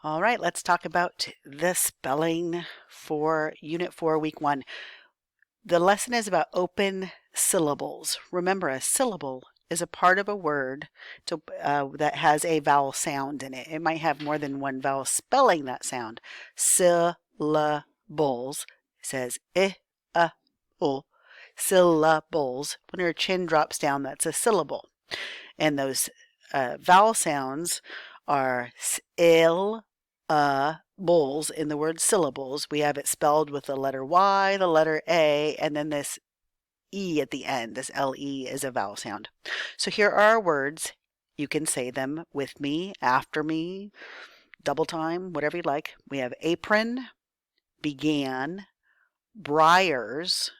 All right, let's talk about the spelling for Unit 4, Week 1. The lesson is about open syllables. Remember, a syllable is a part of a word that has a vowel sound in it. It might have more than one vowel spelling that sound. Syllables says o. Syllables. When your chin drops down, that's a syllable. And those vowel sounds are bowls in the word syllables. We have it spelled with the letter Y, the letter A, and then this E at the end. This LE is a vowel sound. So here are our words. You can say them with me, after me, double time, whatever you like. We have apron, began, briars,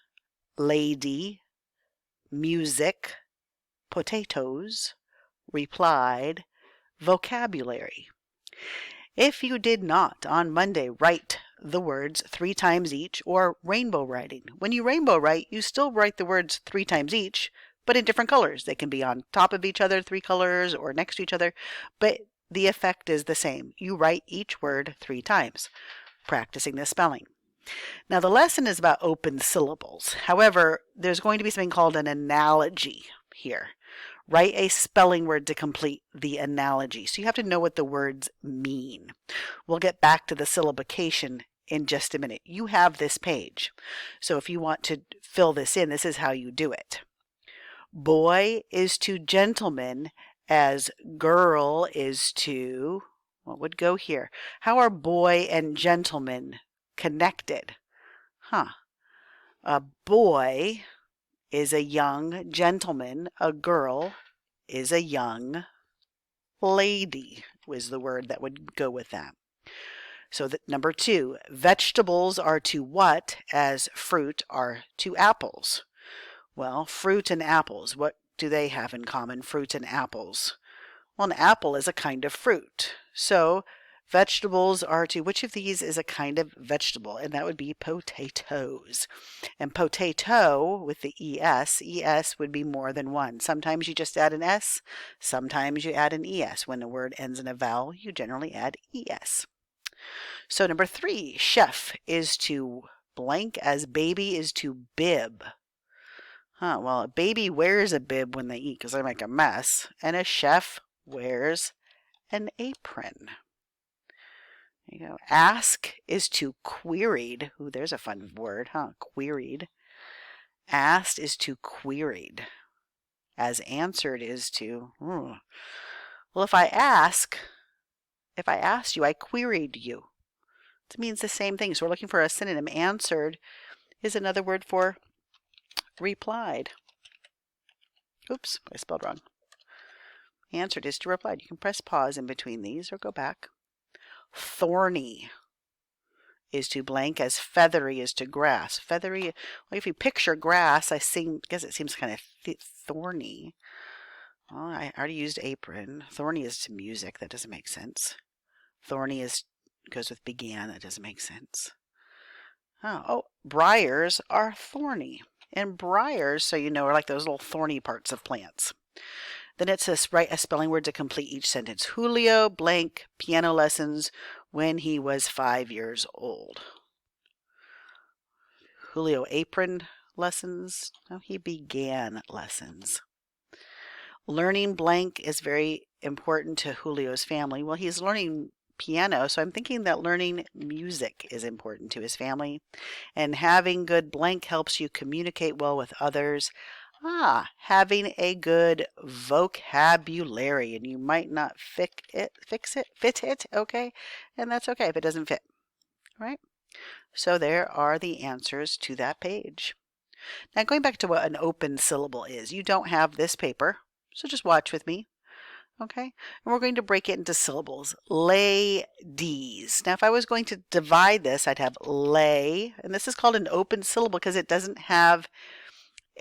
lady, music, potatoes, replied, vocabulary. If you did not on Monday write the words 3 times each, or rainbow writing, when you rainbow write, you still write the words 3 times each, but in different colors. They can be on top of each other, 3 colors, or next to each other, but the effect is the same. You write each word 3 times, practicing the spelling. Now, the lesson is about open syllables. However, there's going to be something called an analogy here. Write a spelling word to complete the analogy. So you have to know what the words mean. We'll get back to the syllabication in just a minute. You have this page. So if you want to fill this in, this is how you do it. Boy is to gentleman as girl is to, what would go here? How are boy and gentleman connected? A boy is a young gentleman. A girl is a young lady, was the word that would go with that. So that number 2, vegetables are to what as fruit are to apples? Well, fruit and apples, what do they have in common, fruit and apples? Well, an apple is a kind of fruit. So vegetables are to, which of these is a kind of vegetable? And that would be potatoes. And potato with the es would be more than one. Sometimes you just add an s, sometimes you add an es. When a word ends in a vowel, you generally add es. So number 3, chef is to blank as baby is to bib. Well, a baby wears a bib when they eat because they make a mess, and a chef wears an apron. There you go. Ask is to queried. Ooh, there's a fun word, queried. Asked is to queried. As answered is to, well, if I asked you, I queried you. It means the same thing. So we're looking for a synonym. Answered is another word for replied. Oops, I spelled wrong. Answered is to replied. You can press pause in between these or go back. Thorny is to blank as feathery is to grass. Feathery, well, if you picture grass, I guess it seems kind of thorny. Well, I already used apron. Thorny is to music. That doesn't make sense. Thorny goes with began. That doesn't make sense. Oh, briars are thorny. And briars, so you know, are like those little thorny parts of plants. Then it says write a spelling word to complete each sentence. Julio blank piano lessons when he was 5 years old. Julio apron lessons. No, he began lessons. Learning blank is very important to Julio's family. Well, he's learning piano, so I'm thinking that learning music is important to his family. And having good blank helps you communicate well with others. Having a good vocabulary, and you might not fit it, okay? And that's okay if it doesn't fit, right? So there are the answers to that page. Now going back to what an open syllable is, you don't have this paper, so just watch with me, okay? And we're going to break it into syllables. Ladies. Now if I was going to divide this, I'd have lay, and this is called an open syllable because it doesn't have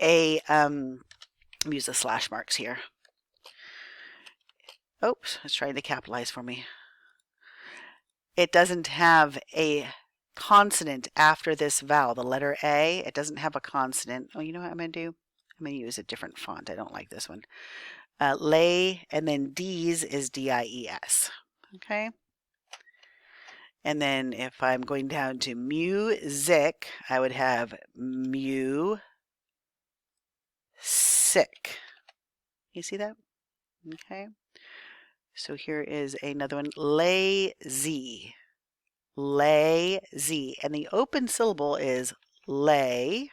a, let me use the slash marks here. Oops, it's trying to capitalize for me. It doesn't have a consonant after this vowel, the letter A. It doesn't have a consonant. Oh, you know what I'm going to do? I'm going to use a different font. I don't like this one. Lay, and then D's is D-I-E-S. Okay? And then if I'm going down to music, I would have mu-sick. You see that? Okay. So here is another one, lazy. Lazy. And the open syllable is lay.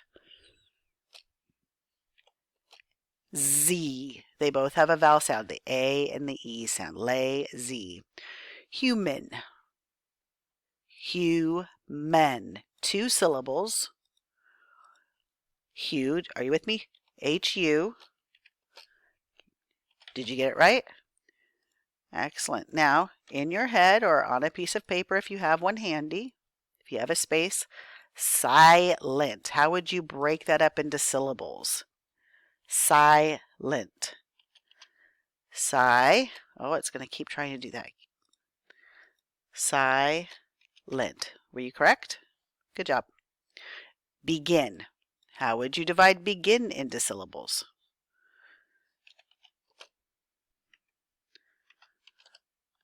Z. They both have a vowel sound, the A and the E sound. Lazy. Human. Human. 2 syllables. Hu. Are you with me? H-U. Did you get it right? Excellent. Now, in your head or on a piece of paper if you have one handy, if you have a space, silent. How would you break that up into syllables? Silent. Sigh. Oh, it's going to keep trying to do that. Silent. Were you correct? Good job. Begin. How would you divide begin into syllables?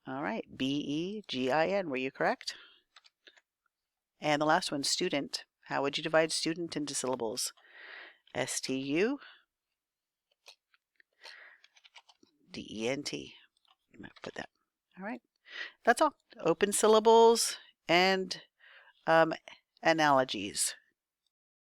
All right, B-E-G-I-N. Were you correct? And the last one, student. How would you divide student into syllables? S-T-U. D-E-N-T. I'm going to put that. All right. That's all. Open syllables and analogies.